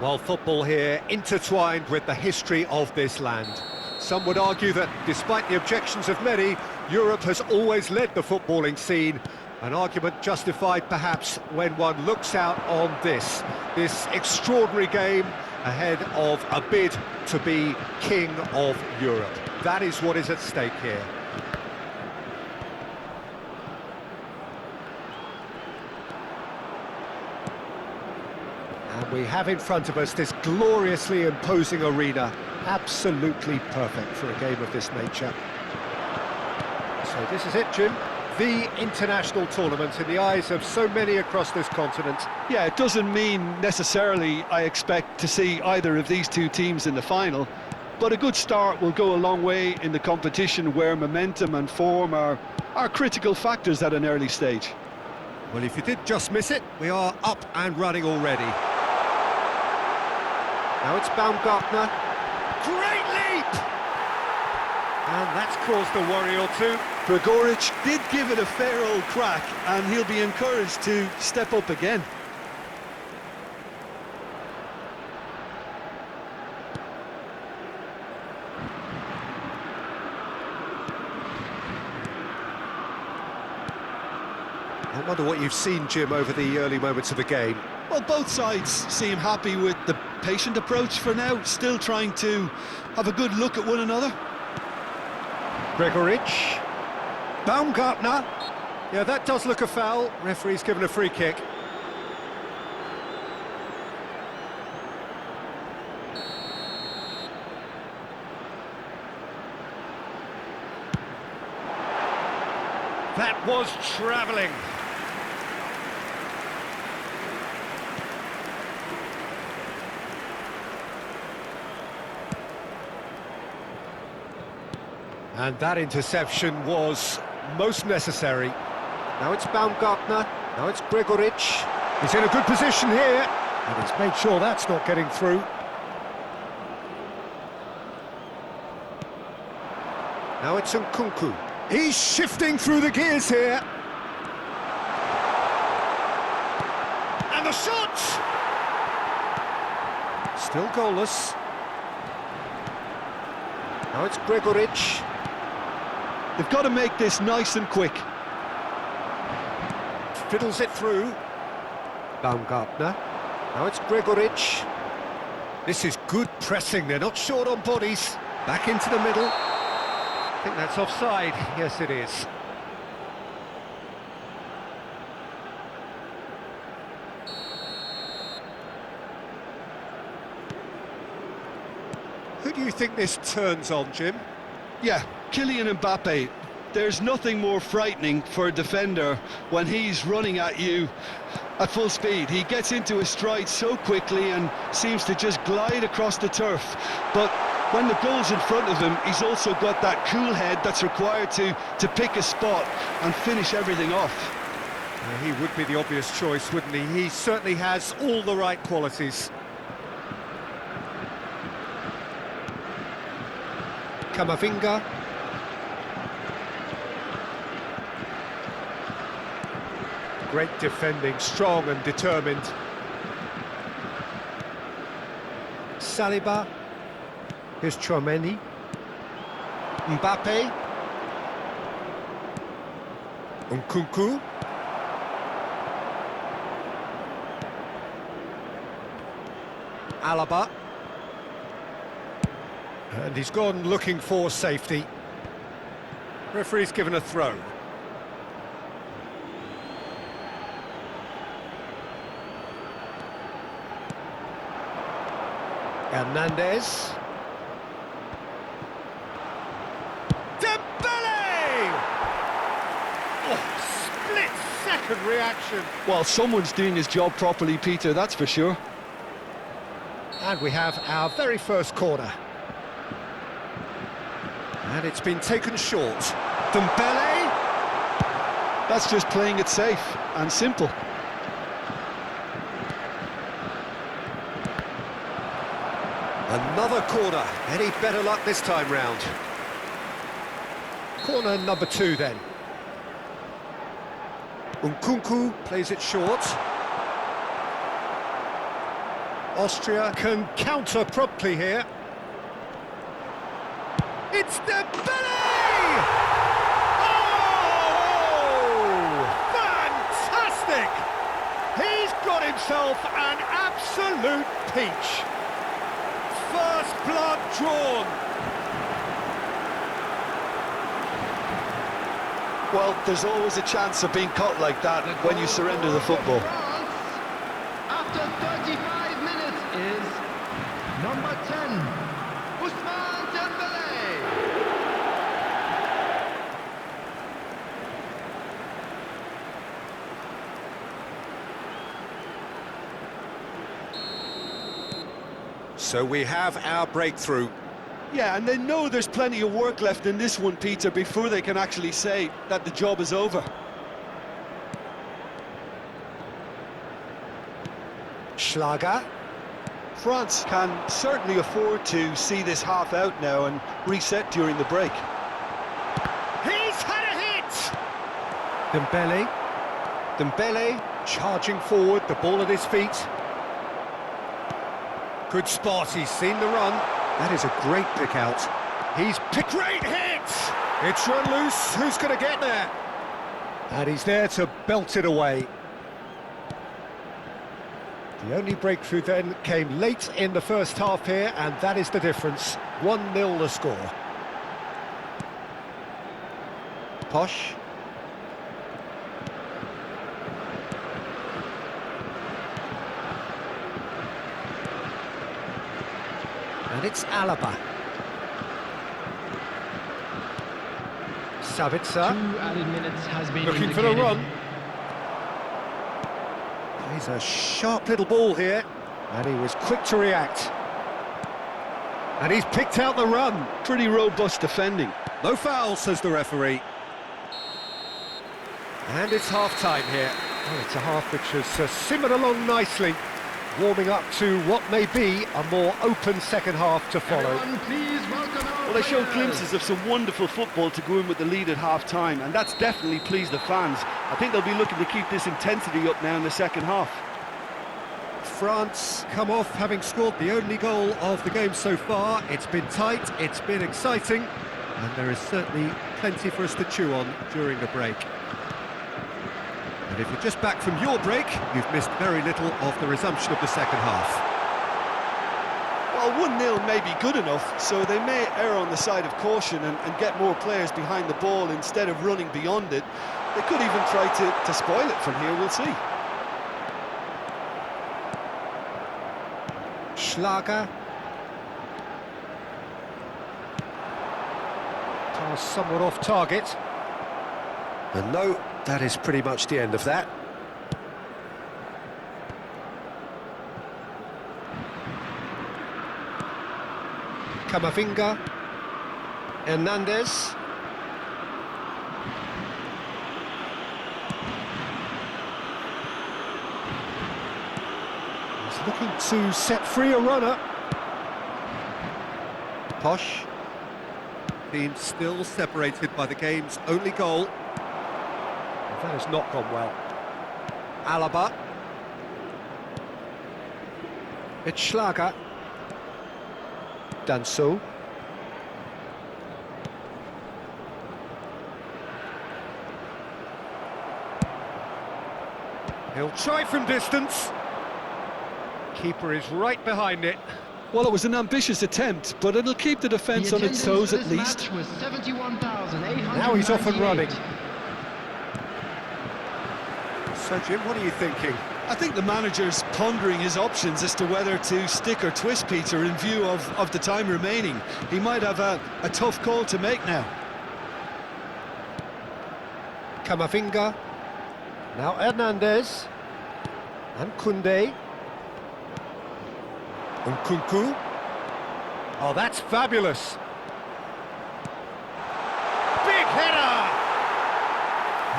Well, football here intertwined with the history of this land. Some would argue that, despite the objections of many, Europe has always led the footballing scene, An argument justified perhaps when one looks out on this extraordinary game ahead of a bid to be King of Europe. That is what is at stake here. And we have in front of us this gloriously imposing arena, absolutely perfect for a game of this nature. So this is it, Jim. The international tournament in the eyes of so many across this continent. Yeah, it doesn't mean necessarily I expect to see either of these two teams in the final, but a good start will go a long way in the competition where momentum and form are critical factors at an early stage. Well, if you did just miss it, we are up and running already. Now it's Baumgartner. Great leap! And that's caused a worry or two. Gregoric did give it a fair old crack, and he'll be encouraged to step up again. I wonder what you've seen, Jim, over the early moments of the game. Well, both sides seem happy with the patient approach for now, still trying to have a good look at one another. Gregoric. Baumgartner. Yeah, that does look a foul. Referee's given a free kick. That was travelling. And that interception was most necessary. Now it's Baumgartner, now it's Gregoric. He's in a good position here, and he's made sure that's not getting through. Now it's Nkunku. He's shifting through the gears here. And the shot! Still goalless. Now it's Gregoric. They've got to make this nice and quick. Fiddles it through. Baumgartner. Now it's Gregoric. This is good pressing, they're not short on bodies. Back into the middle. I think that's offside. Yes, it is. Who do you think this turns on, Jim? Yeah, Kylian Mbappe. There's nothing more frightening for a defender when he's running at you at full speed. He gets into his stride so quickly and seems to just glide across the turf. But when the goal's in front of him, he's also got that cool head that's required to pick a spot and finish everything off. He would be the obvious choice, wouldn't he? He certainly has all the right qualities. Camavinga. Great defending, strong and determined. Saliba. Here's Chouameni. Mbappe. Nkunku. Alaba. And he's gone looking for safety. Referee's given a throw. Hernandez. Dembele! Oh, split-second reaction. Well, someone's doing his job properly, Peter, that's for sure. And we have our very first corner. And it's been taken short. Dembele! That's just playing it safe and simple. Another corner. Any better luck this time round? Corner number 2 then. Nkunku plays it short. Austria can counter promptly here. It's Dembele! Oh! himself an absolute peach. First blood drawn. Well, there's always a chance of being caught like that when you surrender the football. After 35 minutes is number 10, Ousmane Dembélé. So we have our breakthrough. Yeah, and they know there's plenty of work left in this one, Peter, before they can actually say that the job is over. Schlager. France can certainly afford to see this half out now and reset during the break. He's had a hit! Dembele. Dembele charging forward, the ball at his feet. Good spot, he's seen the run. That is a great pick out. He's picked. Great hit! It's run loose, who's going to get there? And he's there to belt it away. The only breakthrough then came late in the first half here, and that is the difference. 1-0 the score. Posh. And it's Alaba. Savitzer. 2 added minutes has been Looking for the run. Plays a sharp little ball here, and he was quick to react. And he's picked out the run. Pretty robust defending. No foul, says the referee. And it's half-time here. Oh, it's a half which has simmered along nicely, warming up to what may be a more open second half to follow. Everyone, please welcome our Well, they showed players. glimpses of some wonderful football to go in with the lead at half-time, and that's definitely pleased the fans. I think they'll be looking to keep this intensity up now in the second half. France come off having scored the only goal of the game so far. It's been tight, it's been exciting, and there is certainly plenty for us to chew on during the break. And if you're just back from your break, you've missed very little of the resumption of the second half. Well, 1-0 may be good enough, so they may err on the side of caution and get more players behind the ball instead of running beyond it. They could even try to spoil it from here, we'll see. Schlager. Pass somewhat off target. And no, that is pretty much the end of that. Camavinga. Hernandez. He's looking to set free a runner. Posh. Being still separated by the game's only goal. That has not gone well. Alaba. It's Schlager. Danso. He'll try from distance. Keeper is right behind it. Well, it was an ambitious attempt, but it'll keep the defence on its toes at least. Now he's off and running. So, Jim, what are you thinking? I think the manager's pondering his options as to whether to stick or twist Peter in view of the time remaining. He might have a tough call to make now. Camavinga. Now Hernandez. And Koundé. Nkunku. Oh, that's fabulous. Big header!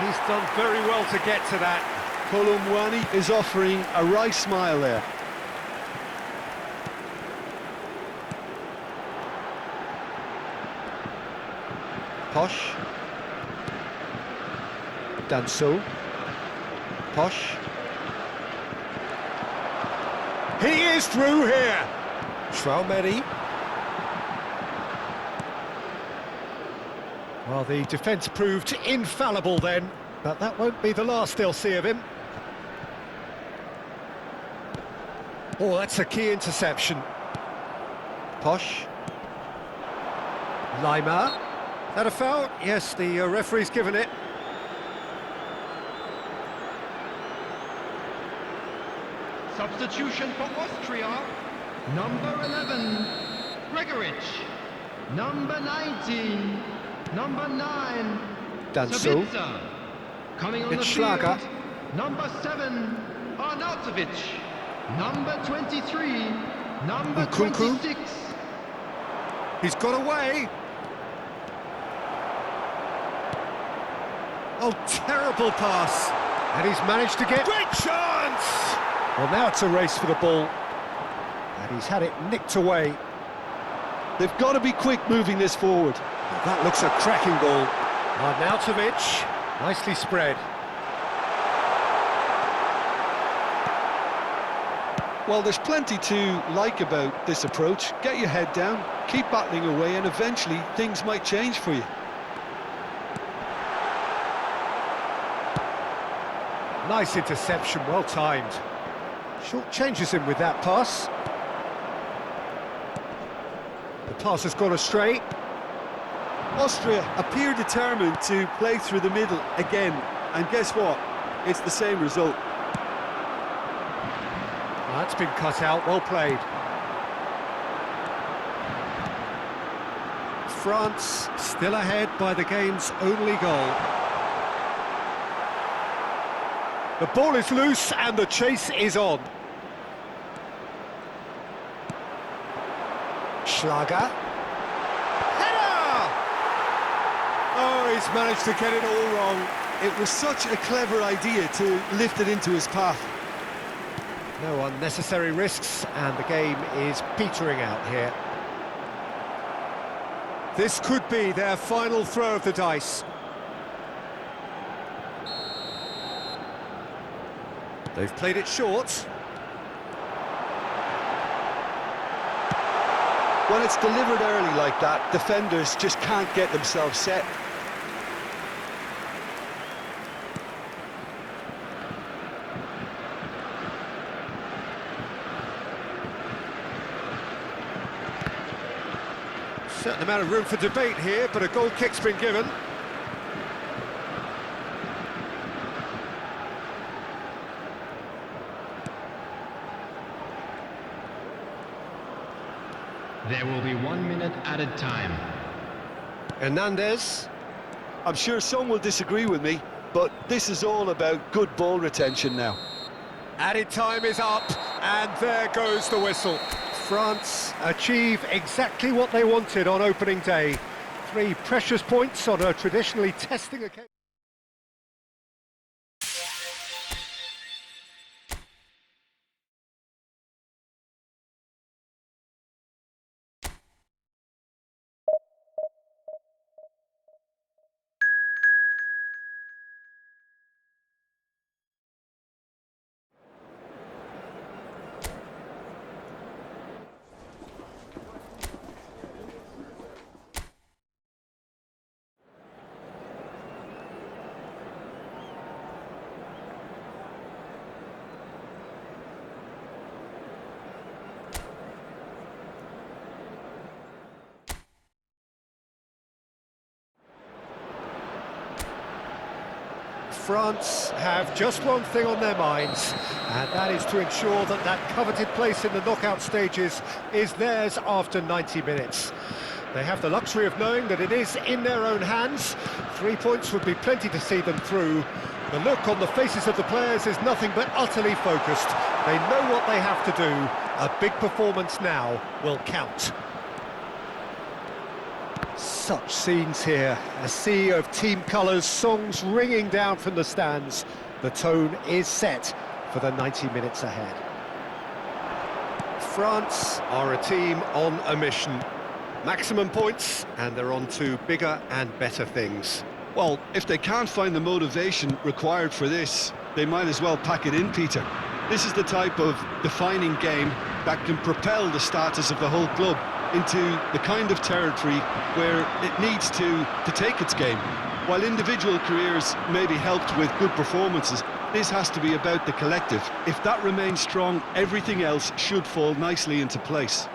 He's done very well to get to that. Colomwani is offering a wry smile there. Posh. Danso. Posh. He is through here. Traumeri. Well, the defence proved infallible then, but that won't be the last they'll see of him. Oh, that's a key interception. Posh. Lima. That a foul? Yes, the referee's given it. Substitution for Austria. Number 11, Gregorich. Number 19, number 9, Danso. Sabitzer. Coming on It's the Schlager. field, number 7, Arnautovic. Number 23, number Nkunku. 26. He's got away. Oh, terrible pass. And he's managed to get... Great chance! Well, now it's a race for the ball. And he's had it nicked away. They've got to be quick moving this forward. That looks a cracking ball. Arnautovic, nicely spread. Well, there's plenty to like about this approach. Get your head down, keep battling away, and eventually things might change for you. Nice interception, well timed. Short changes him with that pass. The pass has gone astray. Austria appear determined to play through the middle again, and guess what? It's the same result. That's been cut out, well played. France still ahead by the game's only goal. The ball is loose and the chase is on. Schlager. Header! Oh, he's managed to get it all wrong. It was such a clever idea to lift it into his path. No unnecessary risks, and the game is petering out here. This could be their final throw of the dice. They've played it short. When it's delivered early like that, defenders just can't get themselves set. Certain amount of room for debate here, but a goal kick's been given. There will be 1 minute added time. Hernandez. I'm sure some will disagree with me, but this is all about good ball retention now. Added time is up, and there goes the whistle. France achieve exactly what they wanted on opening day. 3 precious points on a traditionally testing occasion. France have just one thing on their minds, and that is to ensure that that coveted place in the knockout stages is theirs after 90 minutes. They have the luxury of knowing that it is in their own hands. 3 points would be plenty to see them through. The look on the faces of the players is nothing but utterly focused. They know what they have to do. A big performance now will count. Such scenes here, a sea of team colours, songs ringing down from the stands. The tone is set for the 90 minutes ahead. France are a team on a mission. Maximum points, and they're on to bigger and better things. Well, if they can't find the motivation required for this, they might as well pack it in, Peter. This is the type of defining game that can propel the status of the whole club into the kind of territory where it needs to take its game. While individual careers may be helped with good performances, This has to be about the collective. If that remains strong, everything else should fall nicely into place.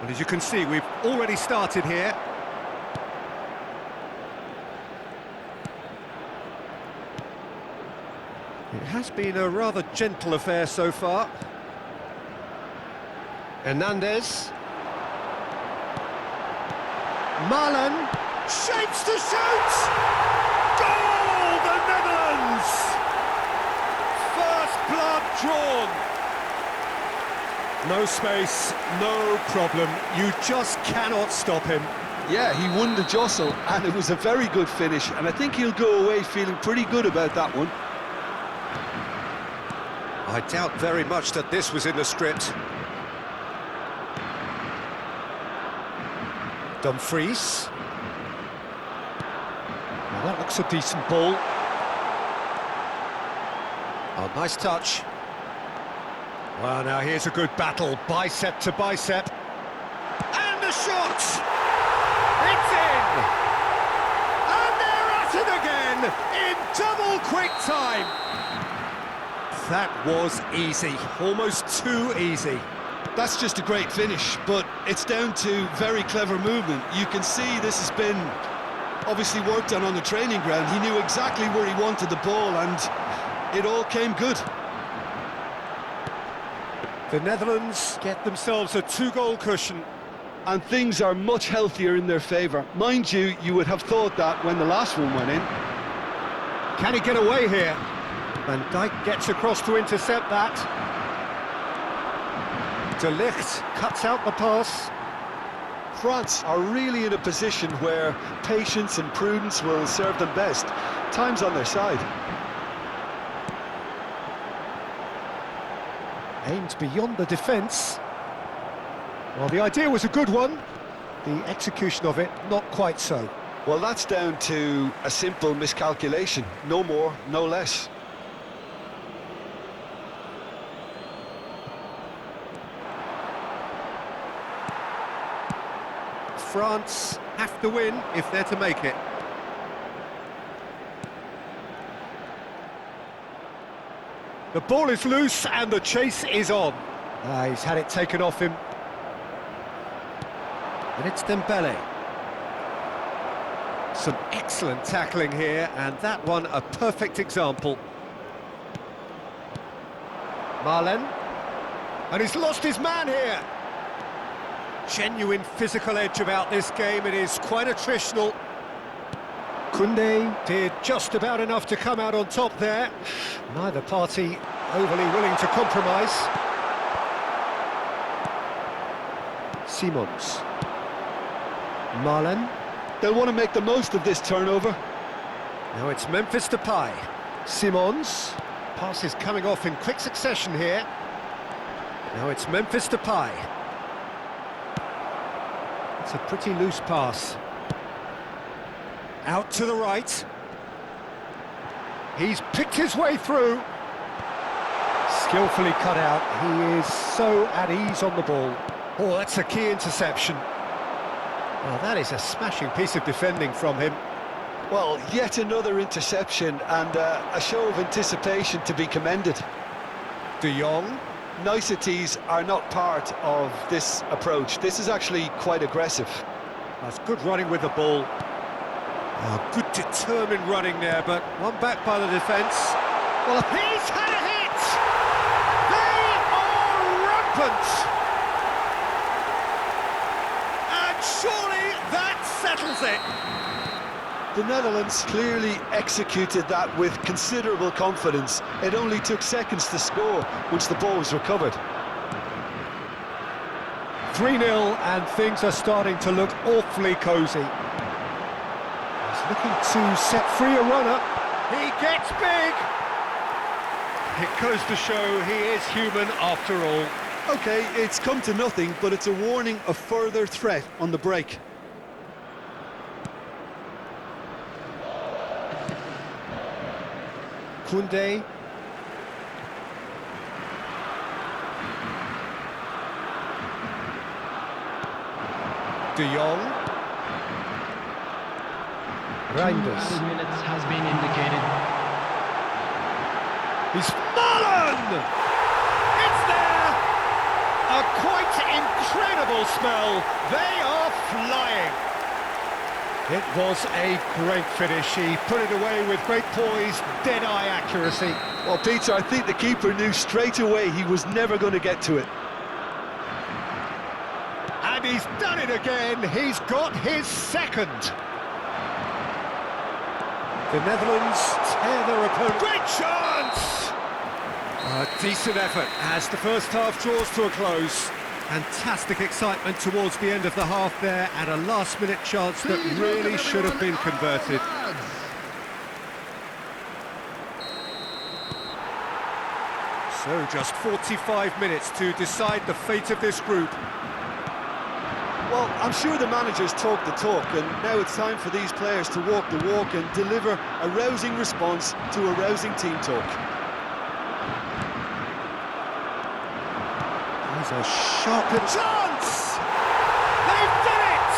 Well, as you can see, we've already started here. It has been a rather gentle affair so far. Hernandez. Marlon shapes to shoot! Goal, the Netherlands! First blood drawn. No space, no problem. You just cannot stop him. Yeah, he won the jostle, and it was a very good finish, and I think he'll go away feeling pretty good about that one. I doubt very much that this was in the script. Dumfries. Now that looks a decent ball. Oh, nice touch. Well, now here's a good battle, bicep to bicep. And the shot! It's in! And they're at it again, in double quick time! That was easy, almost too easy. That's just a great finish, but it's down to very clever movement. You can see this has been obviously worked on the training ground. He knew exactly where he wanted the ball, and it all came good. The Netherlands get themselves a 2-goal cushion. And things are much healthier in their favour. Mind you, you would have thought that when the last one went in. Can he get away here? Van Dijk gets across to intercept that. De Ligt cuts out the pass. France are really in a position where patience and prudence will serve them best. Time's on their side. Aimed beyond the defence. Well, the idea was a good one. The execution of it, not quite so. Well, that's down to a simple miscalculation. No more, no less. France have to win if they're to make it. The ball is loose and the chase is on. He's had it taken off him. And it's Dembele. Some excellent tackling here, and that one a perfect example. Marlen. And he's lost his man here. Genuine physical edge about this game. It is quite attritional. Koundé did just about enough to come out on top there. Neither party overly willing to compromise. Simons. Marlen. They'll want to make the most of this turnover. Now it's Memphis Depay. Simons. Pass is coming off in quick succession here. Now it's Memphis Depay. It's a pretty loose pass. Out to the right. He's picked his way through. Skillfully cut out. He is so at ease on the ball. Oh, that's a key interception. Well, that is a smashing piece of defending from him. Well, yet another interception and a show of anticipation to be commended. De Jong. Niceties are not part of this approach. This is actually quite aggressive. That's good running with the ball. Oh, good determined running there, but one back by the defence. Well, he's had a hit! They are rampant! And surely that settles it! The Netherlands clearly executed that with considerable confidence. It only took seconds to score once the ball was recovered. 3-0, and things are starting to look awfully cosy. He's looking to set free a runner. He gets big! It goes to show he is human after all. Okay, it's come to nothing, but it's a warning of further threat on the break. Koundé. De Jong. Reinders. 2 added minutes has been indicated. He's Mullen! It's there! A quite incredible spell. They are flying. It was a great finish. He put it away with great poise, dead-eye accuracy. Well, Peter, I think the keeper knew straight away he was never going to get to it. And he's done it again. He's got his second. The Netherlands tear their opponent. Great chance! A decent effort as the first half draws to a close. Fantastic excitement towards the end of the half there, and a last-minute chance that really should have been converted. So just 45 minutes to decide the fate of this group. Well, I'm sure the managers talk the talk, and now it's time for these players to walk the walk and deliver a rousing response to a rousing team talk. There's a sharp chance! They've done it!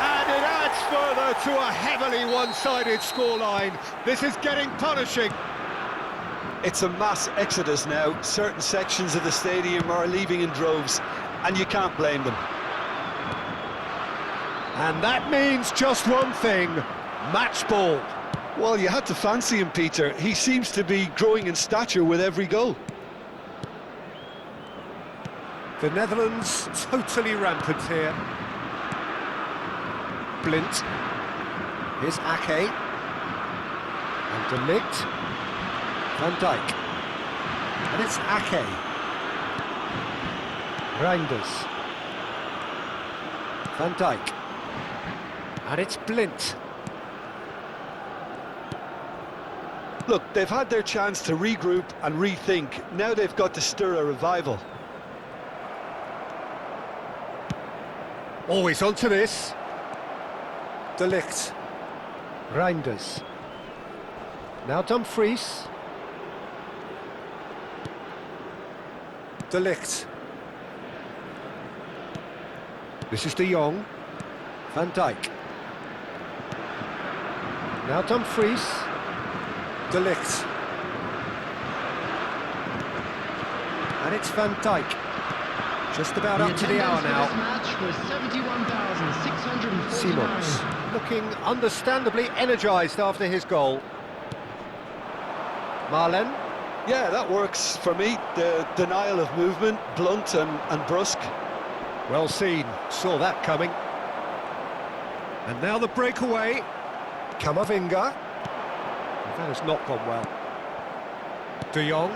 And it adds further to a heavily one-sided scoreline. This is getting punishing. It's a mass exodus now. Certain sections of the stadium are leaving in droves, and you can't blame them. And that means just one thing, match ball. Well, you had to fancy him, Peter. He seems to be growing in stature with every goal. The Netherlands totally rampant here. Blint. Here's Ake. And De Ligt. Van Dijk. And it's Ake. Reinders. Van Dijk. And it's Blint. Look, they've had their chance to regroup and rethink. Now they've got to stir a revival. Always onto this. De Ligt. Reinders. Now Dumfries. De Ligt. This is De Jong. Van Dijk. Now Dumfries. De Ligt. And it's Van Dijk. Just about up to the hour now. This match was 71,649. Simons looking understandably energised after his goal. Marlen. Yeah, that works for me. The denial of movement, blunt and brusque. Well seen, saw that coming. And now the breakaway. Camavinga. That has not gone well. De Jong.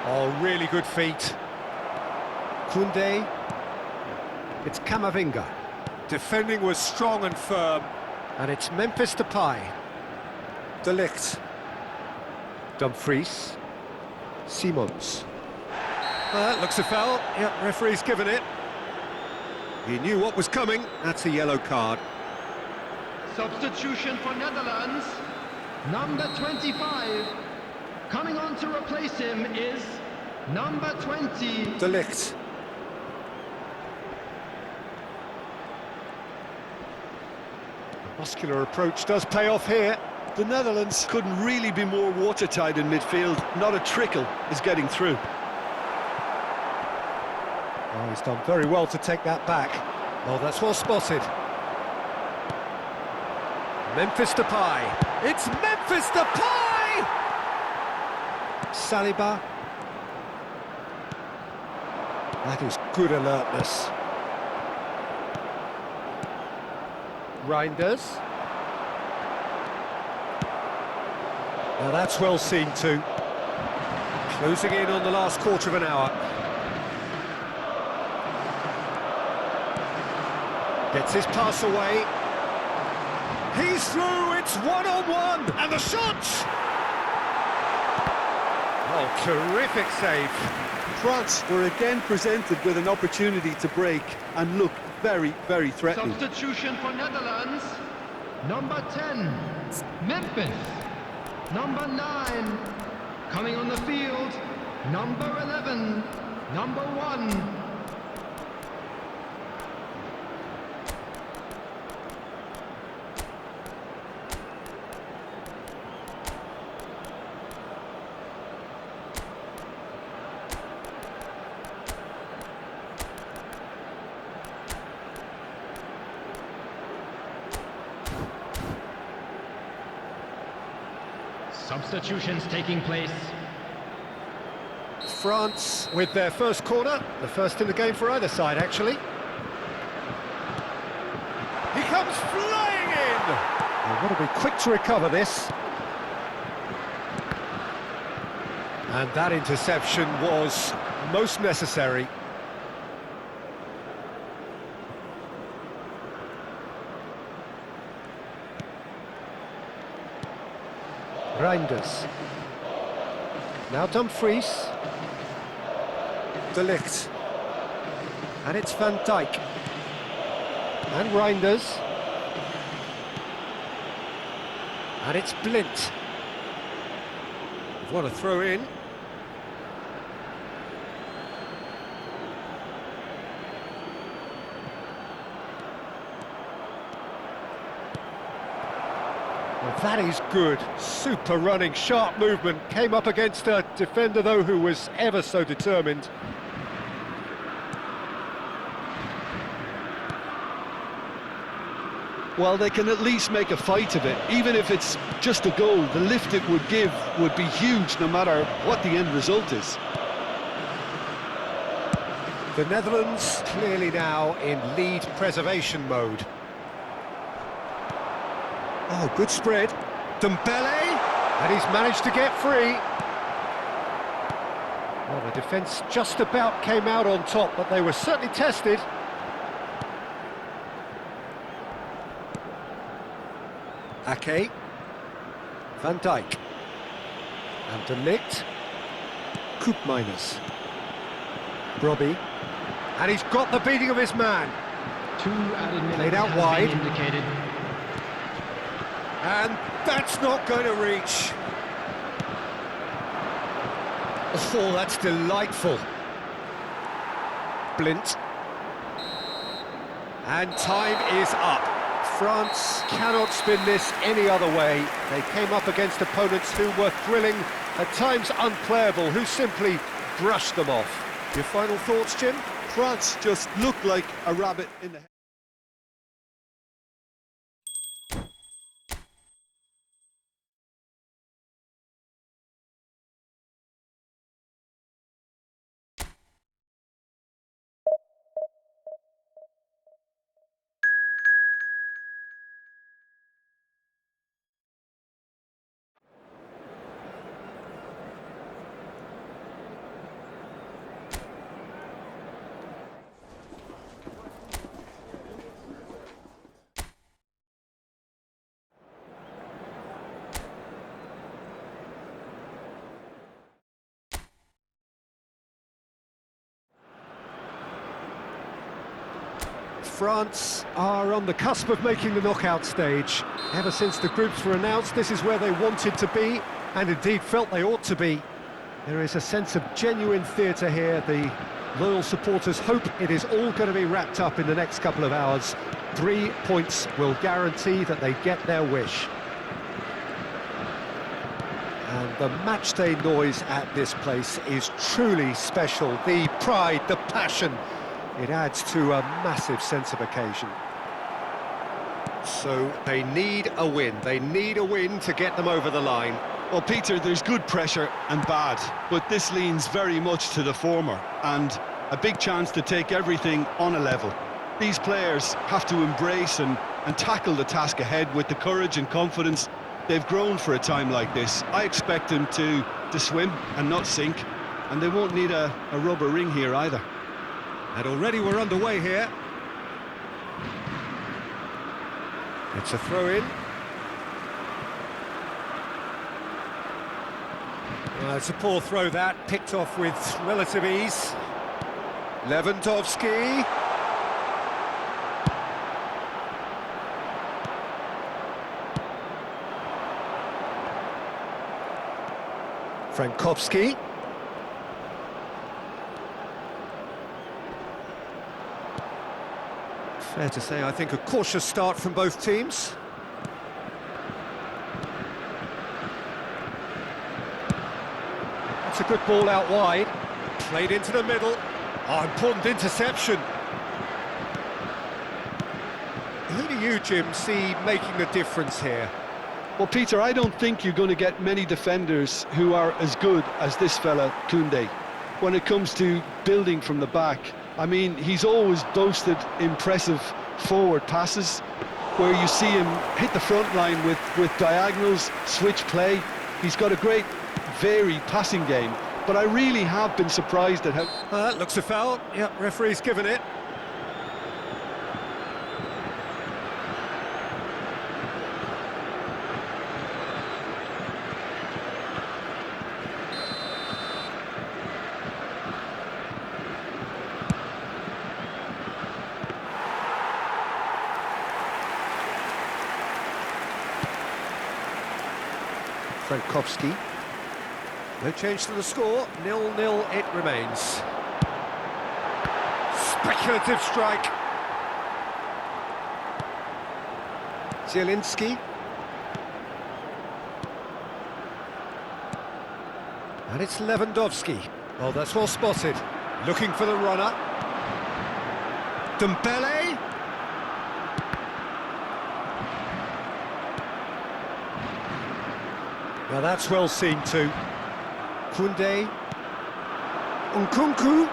Oh, really good feet. Koundé. It's Camavinga. Defending was strong and firm. And it's Memphis Depay. De Ligt. Dumfries. Simons. That looks a foul. Yep, referee's given it. He knew what was coming. That's a yellow card. Substitution for Netherlands. Number 25. Coming on to replace him is number 20. De Ligt. The muscular approach does pay off here. The Netherlands couldn't really be more watertight in midfield. Not a trickle is getting through. Oh, he's done very well to take that back. Oh, that's well spotted. Memphis Depay. It's Memphis Depay! Saliba. That is good alertness. Reinders. Now that's well seen too. Closing in on the last quarter of an hour. Gets his pass away. He's through, it's one-on-one, and the shot! Oh, terrific save. France were again presented with an opportunity to break and look very, very threatening. Substitution for Netherlands. Number 10, Memphis. Number 9, coming on the field. Number 11, number 1. Substitutions taking place. France with their first corner, the first in the game for either side, actually. He comes flying in! They've got to be quick to recover this. And that interception was most necessary. Reinders. Now Dumfries. De Ligt. And it's Van Dijk. And Reinders. And it's Blint. What a throw in. Well, that is good. Super running, sharp movement. Came up against a defender, though, who was ever so determined. Well, they can at least make a fight of it. Even if it's just a goal, the lift it would give would be huge no matter what the end result is. The Netherlands clearly now in lead preservation mode. Oh, good spread. Dembele, and he's managed to get free. Well, the defence just about came out on top, but they were certainly tested. Ake, Van Dijk, and De Ligt, Koopmeiners, Robbie, and he's got the beating of his man. 2 added minutes Played out has wide. been indicated. And that's not going to reach. Oh, that's delightful. Blint. And time is up. France cannot spin this any other way. They came up against opponents who were thrilling, at times unplayable, who simply brushed them off. Your final thoughts, Jim? France just looked like a rabbit in the head. France are on the cusp of making the knockout stage. Ever since the groups were announced, this is where they wanted to be, and indeed felt they ought to be. There is a sense of genuine theatre here. The loyal supporters hope it is all going to be wrapped up in the next couple of hours. 3 points will guarantee that they get their wish. And the matchday noise at this place is truly special. The pride, the passion. It adds to a massive sense of occasion. So they need a win. They need a win to get them over the line. Well, Peter, there's good pressure and bad, but this leans very much to the former, and a big chance to take everything on a level. These players have to embrace and tackle the task ahead with the courage and confidence they've grown for a time like this. I expect them to swim and not sink, and they won't need a rubber ring here either. And already we're underway here. It's a throw-in. It's a poor throw that, picked off with relative ease. Lewandowski. Frankowski. Fair to say, I think, a cautious start from both teams. That's a good ball out wide. Played into the middle. Oh, important interception. Who do you, Jim, see making the difference here? Well, Peter, I don't think you're going to get many defenders who are as good as this fella, Koundé, when it comes to building from the back. I mean, he's always boasted impressive forward passes where you see him hit the front line with diagonals, switch play. He's got a great, varied passing game, but I really have been surprised at how... That looks a foul. Yep, referee's given it. Frankowski. No change to the score, 0-0 it remains. Speculative strike. Zielinski. And it's Lewandowski. Oh, that's well spotted. Looking for the runner. Dembele. Now that's well seen too. Koundé. Nkunku.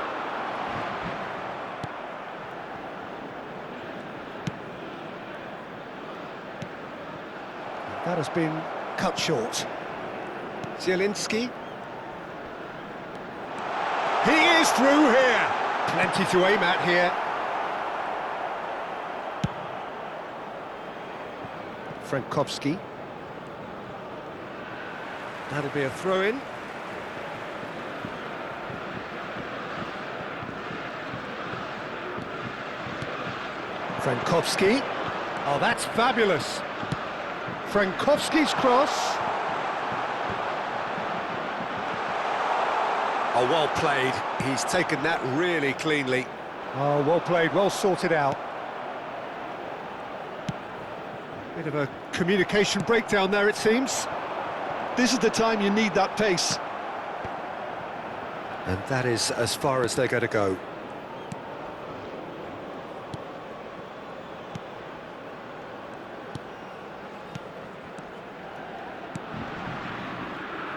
That has been cut short. Zielinski. He is through here. Plenty to aim at here. Frankowski. That'll be a throw-in. Frankowski. Oh, that's fabulous. Frankowski's cross. Oh, well played. He's taken that really cleanly. Oh, well played, well sorted out. Bit of a communication breakdown there, it seems. This is the time you need that pace. And that is as far as they're going to go.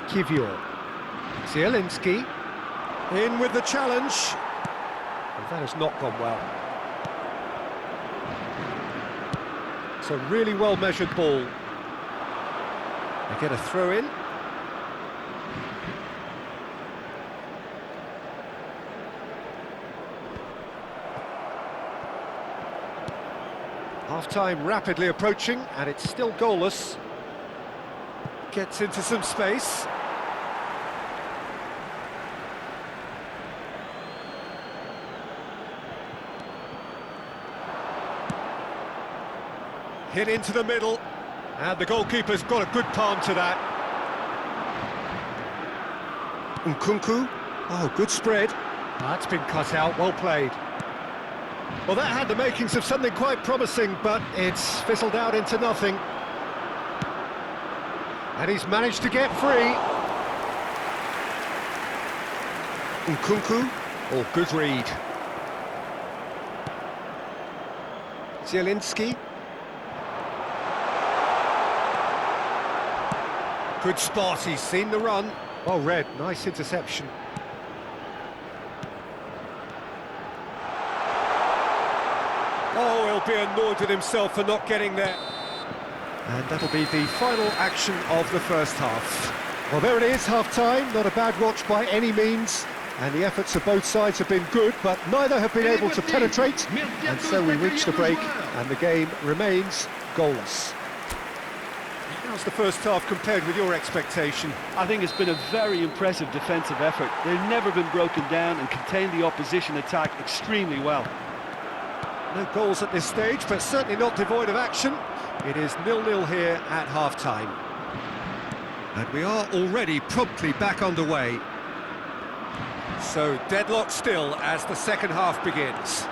Kivior. Zielinski. In with the challenge. And that has not gone well. It's a really well-measured ball. They get a throw-in. Half-time rapidly approaching, and it's still goalless. Gets into some space. Hit into the middle. And the goalkeeper's got a good palm to that. Nkunku. Oh, good spread. That's been cut out, well played. Well, that had the makings of something quite promising, but it's fizzled out into nothing. And he's managed to get free. Nkunku. Oh, good read. Zielinski. Good spot, he's seen the run. Well read, nice interception. Oh, he'll be annoyed with himself for not getting there. And that'll be the final action of the first half. Well, there it is, half-time. Not a bad watch by any means. And the efforts of both sides have been good, but neither have been able to penetrate. And so we reach the break, and the game remains goalless. How's the first half compared with your expectation? I think it's been a very impressive defensive effort. They've never been broken down and contained the opposition attack extremely well. No goals at this stage, but certainly not devoid of action. It is 0-0 here at half-time. And we are already promptly back underway. So deadlock still as the second half begins.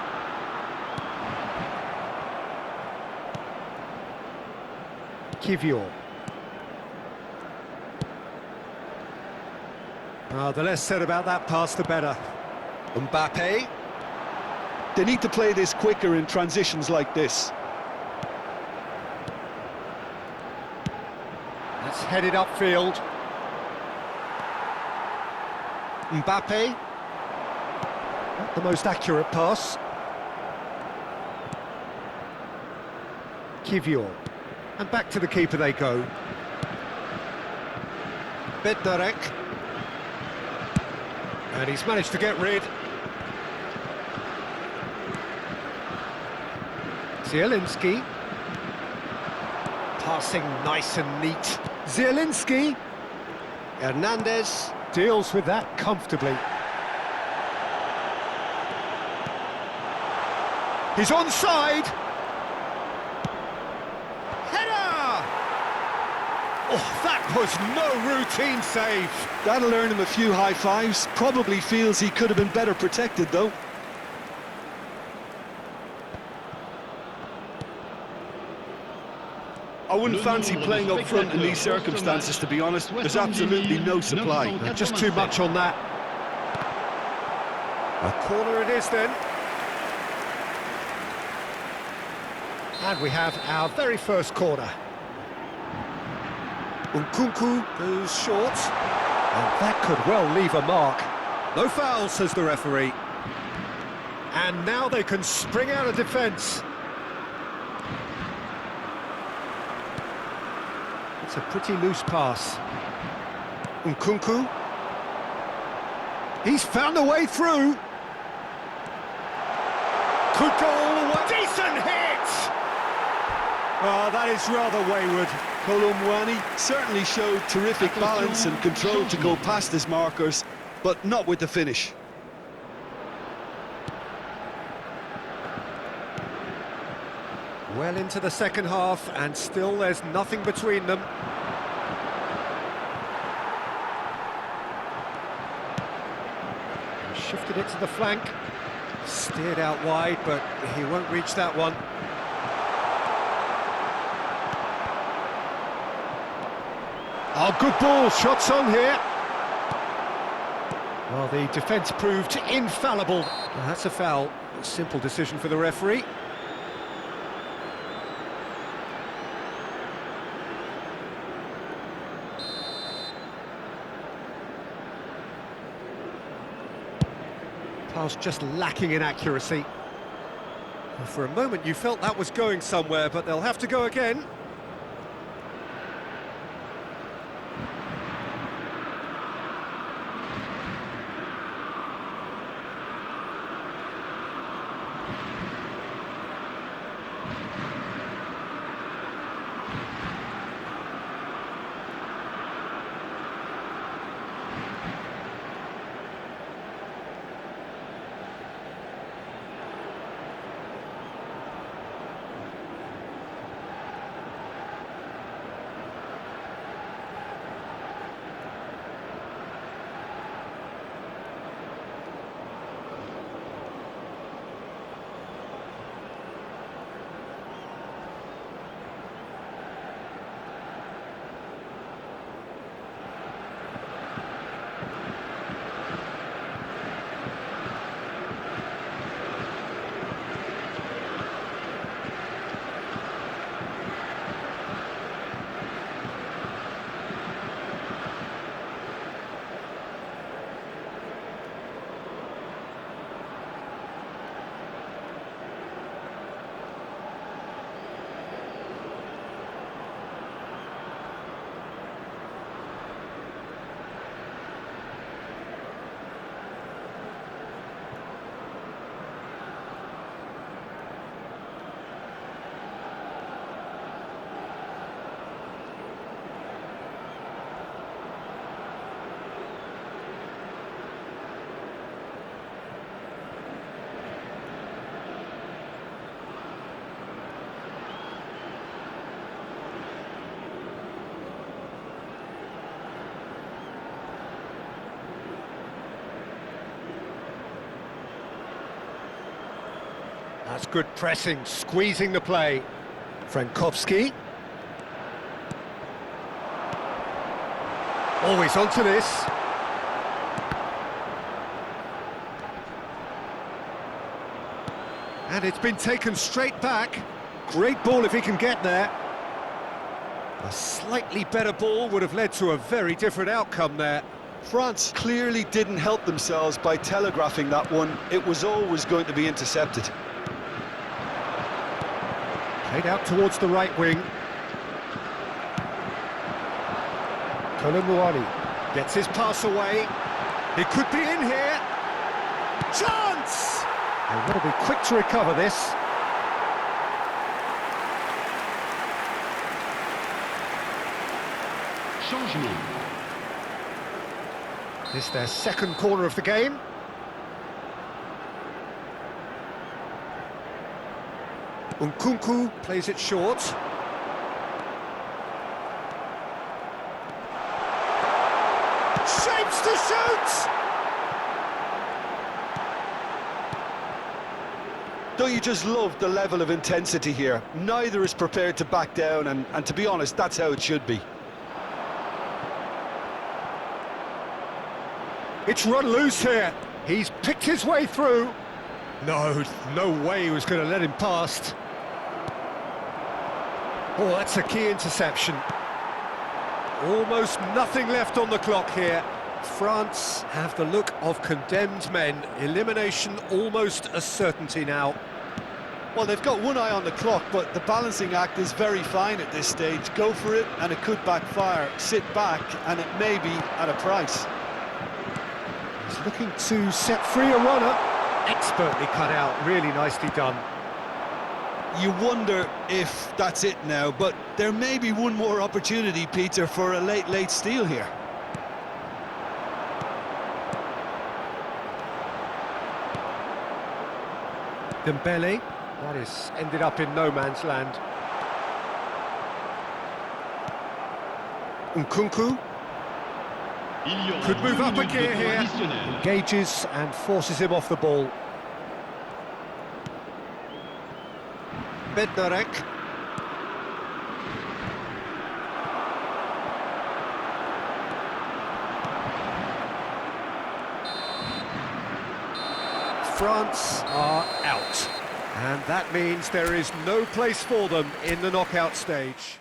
Kivior. The less said about that pass, the better. Mbappe. They need to play this quicker in transitions like this. It's headed upfield. Mbappe. Not the most accurate pass. Kivior. And back to the keeper they go. Bednarek. And he's managed to get rid. Zielinski. Passing nice and neat. Zielinski. Hernandez deals with that comfortably. He's onside. Header! Oh, that was no routine save. That'll earn him a few high fives. Probably feels he could have been better protected, though. I wouldn't fancy playing up front in these circumstances, to be honest. There's absolutely no supply. Just too much on that. A corner it is then. And we have our very first corner. Nkunku goes short. And that could well leave a mark. No foul, says the referee. And now they can spring out of defence. It's a pretty loose pass. Nkunku. He's found a way through. Could go all the way. Decent hit! Oh, that is rather wayward. Kolo Muani certainly showed terrific balance and control to go past his markers, but not with the finish. Well into the second half, and still there's nothing between them. Shifted it to the flank. Steered out wide, but he won't reach that one. Oh, good ball, shots on here. Well, the defence proved infallible. Well, that's a foul. A simple decision for the referee. Pass just lacking in accuracy. Well, for a moment you felt that was going somewhere, but they'll have to go again. That's good pressing, squeezing the play. Frankowski. Always onto this. And it's been taken straight back. Great ball if he can get there. A slightly better ball would have led to a very different outcome there. France clearly didn't help themselves by telegraphing that one. It was always going to be intercepted. Played out towards the right wing. Colomouani gets his pass away. He could be in here. Chance! They've got to be quick to recover this. Changement. This their second corner of the game. Nkunku plays it short. Shapes to shoot! Don't you just love the level of intensity here? Neither is prepared to back down, and to be honest, that's how it should be. It's run loose here. He's picked his way through. No way he was going to let him past. Oh, that's a key interception. Almost nothing left on the clock here. France have the look of condemned men. Elimination almost a certainty now. Well, they've got one eye on the clock, but the balancing act is very fine at this stage. Go for it, and it could backfire. Sit back, and it may be at a price. He's looking to set free a runner. Expertly cut out, really nicely done. You wonder if that's it now, but there may be one more opportunity, Peter, for a late steal here. Dembele, that is ended up in no man's land. Nkunku could move up a gear here. Engages and forces him off the ball. Bednarek. France are out, and that means there is no place for them in the knockout stage.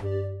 it.